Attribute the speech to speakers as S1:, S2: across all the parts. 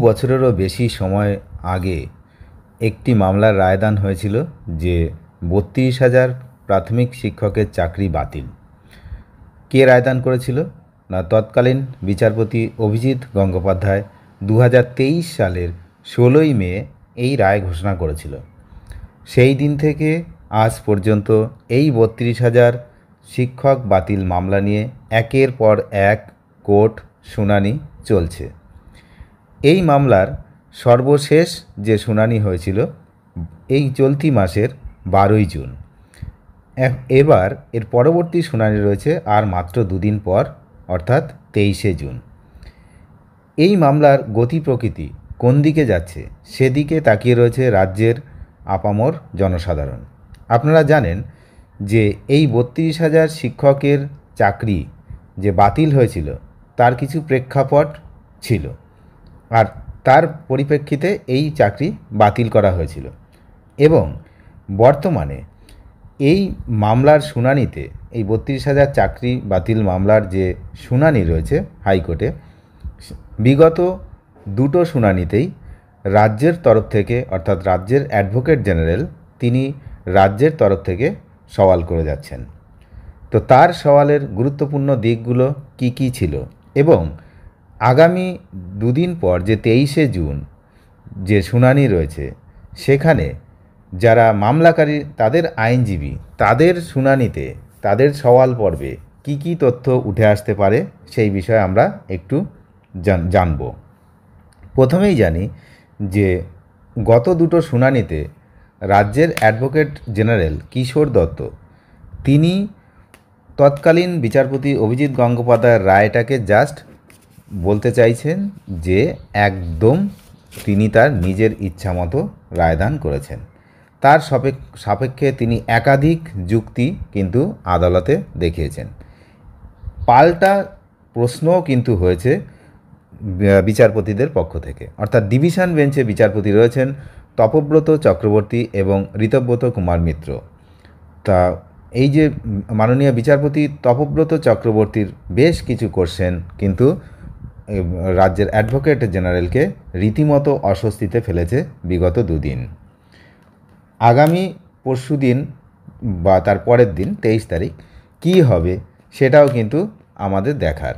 S1: বছরেরও বেশি সময় আগে একটি মামলার রায়দান হয়েছিল যে ৩২,০০০ প্রাথমিক শিক্ষকের চাকরি বাতিল। কে রায়দান করেছিল? না, তৎকালীন বিচারপতি অভিজিৎ গঙ্গোপাধ্যায় ২০২৩ সালের ১৬ই মে এই রায় ঘোষণা করেছিল। সেই দিন থেকে আজ পর্যন্ত এই ৩২,০০০ শিক্ষক বাতিল মামলা নিয়ে একের পর এক কোর্ট শুনানি চলছে। এই মামলার সর্বশেষ যে শুনানি হয়েছিল এই চলতি মাসের ১২ই জুন। এবার এর পরবর্তী শুনানি রয়েছে আর মাত্র দুদিন পর, অর্থাৎ ২৩শে জুন। এই মামলার গতি প্রকৃতি কোন দিকে যাচ্ছে সেদিকে তাকিয়ে রয়েছে রাজ্যের আপামর জনসাধারণ। আপনারা জানেন যে এই ৩২,০০০ শিক্ষকের চাকরি যে বাতিল হয়েছিল তার কিছু প্রেক্ষাপট ছিল, আর তার পরিপ্রেক্ষিতে এই চাকরি বাতিল করা হয়েছিল। এবং বর্তমানে এই মামলার শুনানিতে, এই ৩২,০০০ চাকরি বাতিল মামলার যে শুনানি রয়েছে হাইকোর্টে, বিগত দুটো শুনানিতেই রাজ্যের তরফ থেকে, অর্থাৎ রাজ্যের অ্যাডভোকেট জেনারেল, তিনি রাজ্যের তরফ থেকে সওয়াল করে যাচ্ছেন। তো তার সওয়ালের গুরুত্বপূর্ণ দিকগুলো কি কি ছিল, এবং আগামী দুদিন পর যে ২৩শে জুন যে শুনানি রয়েছে সেখানে যারা মামলাকারী, তাদের আইনজীবী, তাদের শুনানিতে, তাদের সওয়াল পর্বে কি কি তথ্য উঠে আসতে পারে সেই বিষয়ে আমরা একটু জানব। প্রথমেই জানি যে গত দুটো শুনানিতে রাজ্যের অ্যাডভোকেট জেনারেল কিশোর দত্ত, তিনি তৎকালীন বিচারপতি অভিজিৎ গঙ্গোপাধ্যায়ের রায়টাকে জাস্ট বলতে চাইছেন যে একদম তিনি তার নিজের ইচ্ছামতো রায়দান করেছেন। তার সাপেক্ষে তিনি একাধিক যুক্তি কিন্তু আদালতে দেখিয়েছেন। পাল্টা প্রশ্নও কিন্তু হয়েছে বিচারপতিদের পক্ষ থেকে, অর্থাৎ ডিভিশন বেঞ্চে বিচারপতি রয়েছেন তপব্রত চক্রবর্তী এবং ঋতব্রত কুমার মিত্র। তা এই যে মাননীয় বিচারপতি তপব্রত চক্রবর্তীর বেশ কিছু কোশ্চেন কিন্তু রাজ্যের অ্যাডভোকেট জেনারেলকে রীতিমতো অস্বস্তিতে ফেলেছে বিগত দুদিন। আগামী পরশু দিন বা তার পরের দিন ২৩ তারিখ কী হবে সেটাও কিন্তু আমাদের দেখার।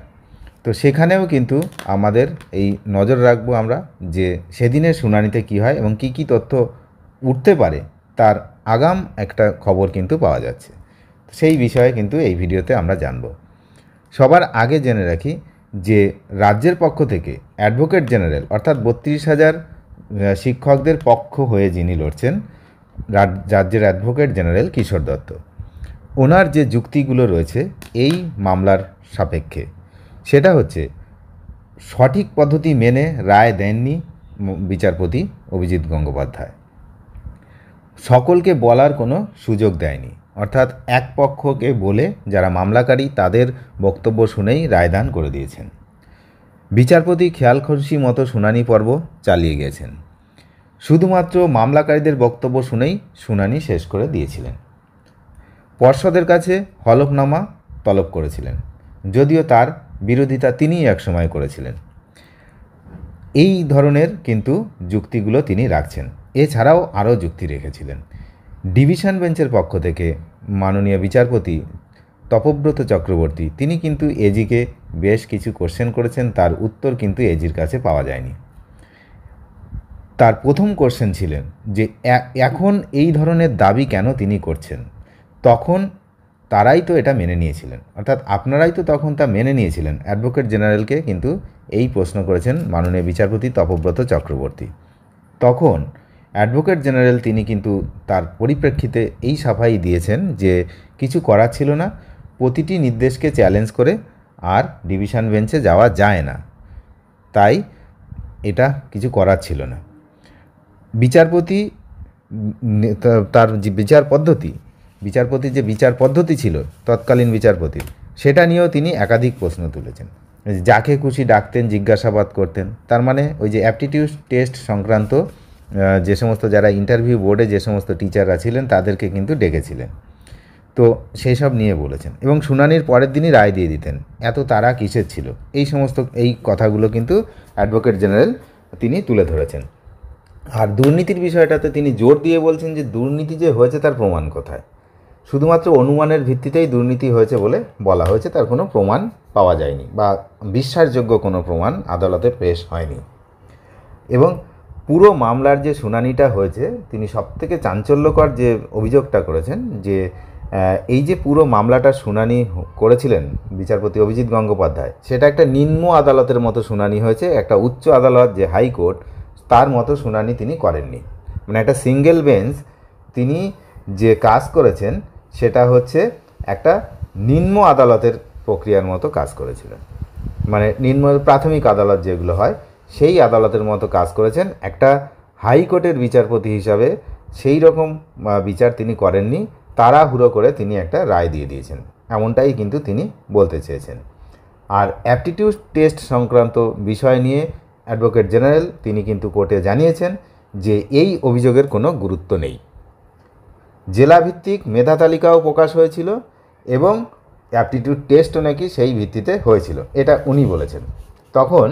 S1: তো সেখানেও কিন্তু আমাদের এই নজর রাখবো আমরা যে সেদিনের শুনানিতে কী হয় এবং কী কী তথ্য উঠতে পারে, তার আগাম একটা খবর কিন্তু পাওয়া যাচ্ছে। সেই বিষয়ে কিন্তু এই ভিডিওতে আমরা জানব। সবার আগে জেনে রাখি যে রাজ্যের পক্ষ থেকে অ্যাডভোকেট জেনারেল, অর্থাৎ ৩২,০০০ শিক্ষকদের পক্ষ হয়ে যিনি লড়ছেন, রাজ্যের অ্যাডভোকেট জেনারেল কিশোর দত্ত, ওনার যে যুক্তিগুলো রয়েছে এই মামলার সাপেক্ষে, সেটা হচ্ছে সঠিক পদ্ধতি মেনে রায় দেননি বিচারপতি অভিজিৎ গঙ্গোপাধ্যায়, সকলকে বলার কোনো সুযোগ দেয়নি, অর্থাৎ এক পক্ষকে বলে যারা মামলাকারী তাদের বক্তব্য শুনেই রায়দান করে দিয়েছেন। বিচারপতি খেয়ালখুশি মতো শুনানি পর্ব চালিয়ে গিয়েছেন, শুধুমাত্র মামলাকারীদের বক্তব্য শুনেই শুনানি শেষ করে দিয়েছিলেন। পর্ষদের কাছে হলফনামা তলব করেছিলেন, যদিও তার বিরোধিতা তিনিই একসময় করেছিলেন। এই ধরনের কিন্তু যুক্তিগুলো তিনি রাখছেন। এছাড়াও আরও যুক্তি রেখেছিলেন। ডিভিশন বেঞ্চের পক্ষ থেকে মাননীয় বিচারপতি তপব্রত চক্রবর্তী, তিনি কিন্তু এজিকে বেশ কিছু কোশ্চেন করেছেন, তার উত্তর কিন্তু এজির কাছে পাওয়া যায়নি। তার প্রথম কোশ্চেন ছিলেন যে এখন এই ধরনের দাবি কেন তিনি করছেন, তখন তারাই তো এটা মেনে নিয়েছিলেন, অর্থাৎ আপনারাই তো তখন তা মেনে নিয়েছিলেন। অ্যাডভোকেট জেনারেলকে কিন্তু এই প্রশ্ন করেছেন মাননীয় বিচারপতি তপব্রত চক্রবর্তী। তখন অ্যাডভোকেট জেনারেল তিনি কিন্তু তার পরিপ্রেক্ষিতে এই সাফাই দিয়েছেন যে কিছু করার ছিল না, প্রতিটি নির্দেশকে চ্যালেঞ্জ করে আর ডিভিশন বেঞ্চে যাওয়া যায় না, তাই এটা কিছু করার ছিল না। বিচারপতি তার যে বিচারপতির যে বিচার পদ্ধতি ছিল তৎকালীন বিচারপতির, সেটা নিয়েও তিনি একাধিক প্রশ্ন তুলেছেন। যাকে খুশি ডাকতেন, জিজ্ঞাসাবাদ করতেন, তার মানে ওই যে অ্যাপটিটিউড টেস্ট সংক্রান্ত যে সমস্ত যারা ইন্টারভিউ বোর্ডে যে সমস্ত টিচাররা ছিলেন তাদেরকে কিন্তু ডেকেছিলেন। তো সেই সব নিয়ে বলেছেন এবং শুনানির পরের দিনই রায় দিয়ে দিতেন। এত তারা কিসের ছিল, এই সমস্ত এই কথাগুলো কিন্তু অ্যাডভোকেট জেনারেল তিনি তুলে ধরেছেন। আর দুর্নীতির বিষয়টাতে তিনি জোর দিয়ে বলছেন যে দুর্নীতি যে হয়েছে তার প্রমাণ কোথায়। শুধুমাত্র অনুমানের ভিত্তিতেই দুর্নীতি হয়েছে বলে বলা হয়েছে, তার কোনো প্রমাণ পাওয়া যায়নি বা বিশ্বাসযোগ্য কোনো প্রমাণ আদালতে পেশ হয়নি। এবং পুরো মামলার যে শুনানিটা হয়েছে, তিনি সবথেকে চাঞ্চল্যকর যে অভিযোগটা করেছেন যে এই যে পুরো মামলাটার শুনানি করেছিলেন বিচারপতি অভিজিৎ গঙ্গোপাধ্যায়, সেটা একটা নিম্ন আদালতের মতো শুনানি হয়েছে। একটা উচ্চ আদালত যে হাইকোর্ট, তার মতো শুনানি তিনি করেননি। মানে একটা সিঙ্গেল বেঞ্চ তিনি যে কাজ করেছেন সেটা হচ্ছে একটা নিম্ন আদালতের প্রক্রিয়ার মতো কাজ করেছিলেন। মানে নিম্ন প্রাথমিক আদালত যেগুলো হয় সেই আদালতের মতো কাজ করেছেন। একটা হাইকোর্টের বিচারপতি হিসাবে সেই রকম বিচার তিনি করেননি। তাড়াহুড়ো করে তিনি একটা রায় দিয়ে দিয়েছেন, এমনটাই কিন্তু তিনি বলতে চেয়েছেন। আর অ্যাপটিটিউড টেস্ট সংক্রান্ত বিষয় নিয়ে অ্যাডভোকেট জেনারেল তিনি কিন্তু কোর্টে জানিয়েছেন যে এই অভিযোগের কোনো গুরুত্ব নেই। জেলাভিত্তিক মেধা তালিকাও প্রকাশ হয়েছিল এবং অ্যাপটিটিউড টেস্টও নাকি সেই ভিত্তিতে হয়েছিল, এটা উনি বলেছেন। তখন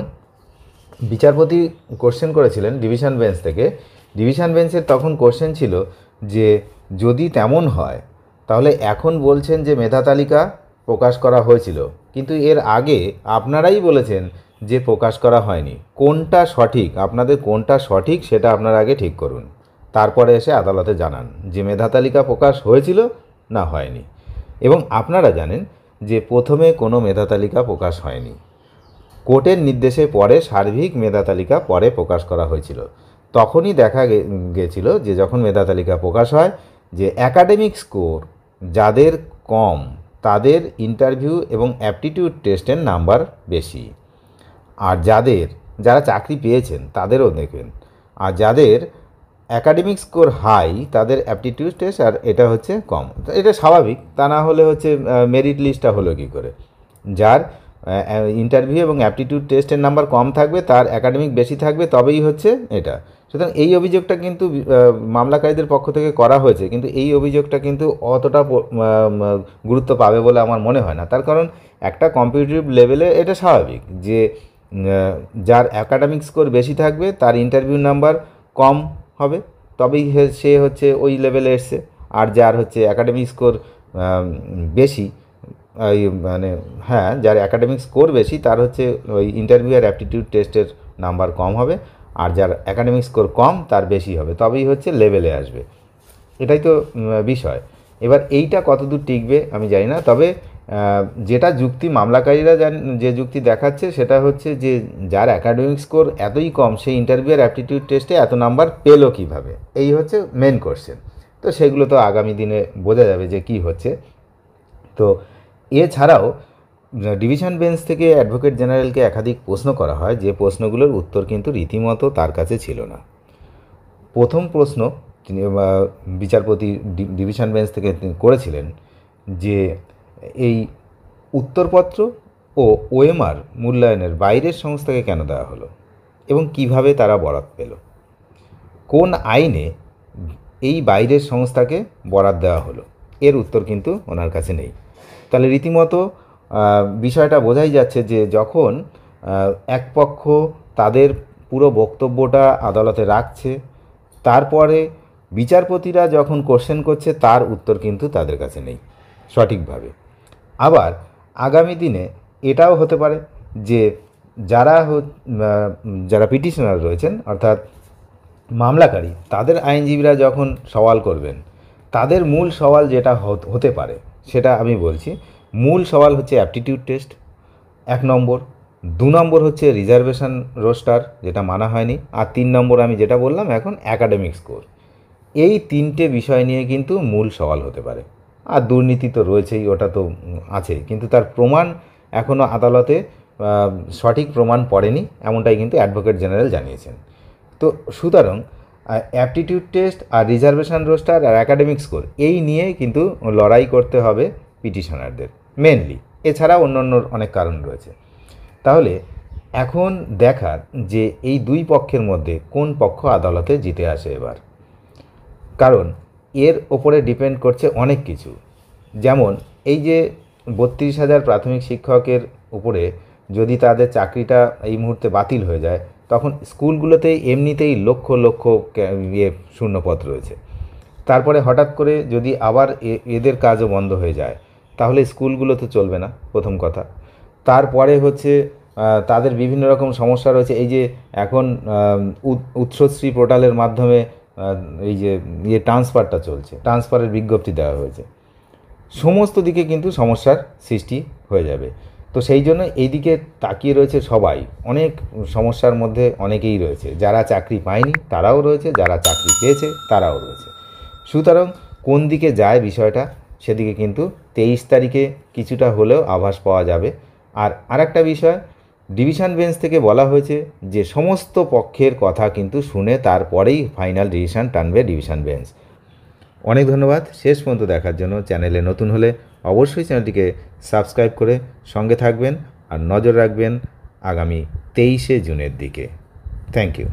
S1: বিচারপতি কোশ্চেন করেছিলেন ডিভিশন বেঞ্চ থেকে। ডিভিশন বেঞ্চের তখন কোশ্চেন ছিল যে যদি তেমন হয় তাহলে এখন বলছেন যে মেধা তালিকা প্রকাশ করা হয়েছিল, কিন্তু এর আগে আপনারাই বলেছেন যে প্রকাশ করা হয়নি। কোনটা সঠিক, আপনাদের কোনটা সঠিক সেটা আপনারা আগে ঠিক করুন, তারপরে এসে আদালতে জানান যে মেধা তালিকা প্রকাশ হয়েছিল না হয়নি। এবং আপনারা জানেন যে প্রথমে কোনো মেধা তালিকা প্রকাশ হয়নি, কোর্টের নির্দেশে পরে সার্বিক মেধা তালিকা পরে প্রকাশ করা হয়েছিল। তখনই দেখা গেছিল যে যখন মেধা তালিকা প্রকাশ হয় যে অ্যাকাডেমিক স্কোর যাদের কম তাদের ইন্টারভিউ এবং অ্যাপটিটিউড টেস্টের নাম্বার বেশি, আর যারা চাকরি পেয়েছেন তাদেরও দেখবেন, আর যাদের অ্যাকাডেমিক স্কোর হাই তাদের অ্যাপটিটিউড টেস্ট আর এটা হচ্ছে কম। এটা স্বাভাবিক, তা না হলে হচ্ছে মেরিট লিস্টটা হলো কী করে। যার ইন্টারভিউ এবং অ্যাপটিটিউড টেস্টের নাম্বার কম থাকবে, তার অ্যাকাডেমিক বেশি থাকবে, তবেই হচ্ছে এটা। সুতরাং এই অভিযোগটা কিন্তু মামলাকারীদের পক্ষ থেকে করা হয়েছে, কিন্তু এই অভিযোগটা কিন্তু অতটা গুরুত্ব পাবে বলে আমার মনে হয় না। তার কারণ একটা কম্পিটিটিভ লেভেলে এটা স্বাভাবিক যে যার অ্যাকাডেমিক স্কোর বেশি থাকবে তার ইন্টারভিউ নাম্বার কম হবে, তবেই সে হচ্ছে ওই লেভেলে এসছে। আর যার হচ্ছে অ্যাকাডেমিক স্কোর বেশি, মানে হ্যাঁ, যার অ্যাকাডেমিক স্কোর বেশি তার হচ্ছে ওই ইন্টারভিউ আর অ্যাপটিটিউড টেস্টের নাম্বার কম হবে, আর যার অ্যাকাডেমিক স্কোর কম তার বেশি হবে, তবেই হচ্ছে লেভেলে আসবে। এটাই তো বিষয়। এবার এইটা কতদূর টিকবে আমি জানি না, তবে যেটা যুক্তি মামলাকারীরা যে যুক্তি দেখাচ্ছে সেটা হচ্ছে যে যার অ্যাকাডেমিক স্কোর এতই কম সেই ইন্টারভিউ আর অ্যাপটিটিউড টেস্টে এত নাম্বার পেলো কীভাবে, এই হচ্ছে মেন কোশ্চেন। তো সেগুলো তো আগামী দিনে বোঝা যাবে যে কী হচ্ছে। তো এছাড়াও ডিভিশন বেঞ্চ থেকে অ্যাডভোকেট জেনারেলকে একাধিক প্রশ্ন করা হয়, যে প্রশ্নগুলোর উত্তর কিন্তু রীতিমতো তার কাছে ছিল না। প্রথম প্রশ্ন তিনি বিচারপতি ডিভিশন বেঞ্চ থেকে করেছিলেন যে এই উত্তরপত্র ও ওএমআর মূল্যায়নের বাইরের সংস্থাকে কেন দেওয়া হলো এবং কিভাবে তারা বরাত পেল, কোন আইনে এই বাইরের সংস্থাকে বরাত দেওয়া হলো, এর উত্তর কিন্তু ওনার কাছে নেই। তাহলে রীতিমতো বিষয়টা বোঝাই যাচ্ছে যে যখন এক পক্ষ তাদের পুরো বক্তব্যটা আদালতে রাখছে, তারপরে বিচারপতিরা যখন কোশ্চেন করছে তার উত্তর কিন্তু তাদের কাছে নেই সঠিকভাবে। আবার আগামী দিনে এটাও হতে পারে যে যারা পিটিশনার রয়েছেন অর্থাৎ মামলাকারী, তাদের আইনজীবীরা যখন সওয়াল করবেন, তাদের মূল সওয়াল যেটা হতে পারে সেটা আমি বলছি। মূল সওয়াল হচ্ছে অ্যাপটিটিউড টেস্ট 1 নম্বর, 2 নম্বর হচ্ছে রিজার্ভেশন রোস্টার যেটা মানা হয়নি, আর 3 নম্বর আমি যেটা বললাম এখন অ্যাকাডেমিক স্কোর। এই 3টে বিষয় নিয়ে কিন্তু মূল সওয়াল হতে পারে। আর দুর্নীতি তো রয়েছেই, ওটা তো আছেই, কিন্তু তার প্রমাণ এখনও আদালতে সঠিক প্রমাণ পড়েনি, এমনটাই কিন্তু অ্যাডভোকেট জেনারেল জানিয়েছেন। তো সুতরাং অ্যাপটিটিউড টেস্ট আর রিজার্ভেশন রোস্টার আর অ্যাকাডেমিক স্কোর এই নিয়ে কিন্তু লড়াই করতে হবে পিটিশনারদের মেনলি, এছাড়া অন্য অনেক কারণ রয়েছে। তাহলে এখন দেখার যে এই দুই পক্ষের মধ্যে কোন পক্ষ আদালতে জিতে আসে এবার, কারণ এর ওপরে ডিপেন্ড করছে অনেক কিছু। যেমন এই যে 32,000 প্রাথমিক শিক্ষকের উপরে যদি তাদের চাকরিটা এই মুহূর্তে বাতিল হয়ে যায়, তখন স্কুলগুলোতে এমনিতেই লক্ষ লক্ষ শূন্যপদ রয়েছে। তারপরে হঠাৎ করে যদি আবার এদের কাজও বন্ধ হয়ে যায়, তাহলে স্কুলগুলো তো চলবে না, প্রথম কথা। তারপরে হচ্ছে তাদের বিভিন্ন রকম সমস্যা রয়েছে। এই যে এখন উৎসশ্রী পোর্টালের মাধ্যমে এই যে ট্রান্সফারটা চলছে, ট্রান্সফারের বিজ্ঞপ্তি দেওয়া হয়েছে, সমস্ত দিকে কিন্তু সমস্যার সৃষ্টি হয়ে যাবে। তো সেই জন্য এই দিকে তাকিয়ে রয়েছে সবাই, অনেক সমস্যার মধ্যে অনেকেই রয়েছে, যারা চাকরি পায়নি তারাও রয়েছে, যারা চাকরি পেয়েছে তারাও রয়েছে। সুতরাং কোন দিকে যায় বিষয়টা, সেদিকে কিন্তু 23 তারিখে কিছুটা হলেও আভাস পাওয়া যাবে। আর আরেকটা বিষয়, ডিভিশন বেঞ্চ থেকে বলা হয়েছে যে সমস্ত পক্ষের কথা কিন্তু শুনে তারপরেই ফাইনাল ডিসিশন টানবে ডিভিশন বেঞ্চ। অনেক ধন্যবাদ শেষ পর্যন্ত দেখার জন্য। চ্যানেলে নতুন হলে অবশ্যই চ্যানেলটিকে সাবস্ক্রাইব করে সঙ্গে থাকবেন আর নজর রাখবেন আগামী 23শে জুনের দিকে। Thank you.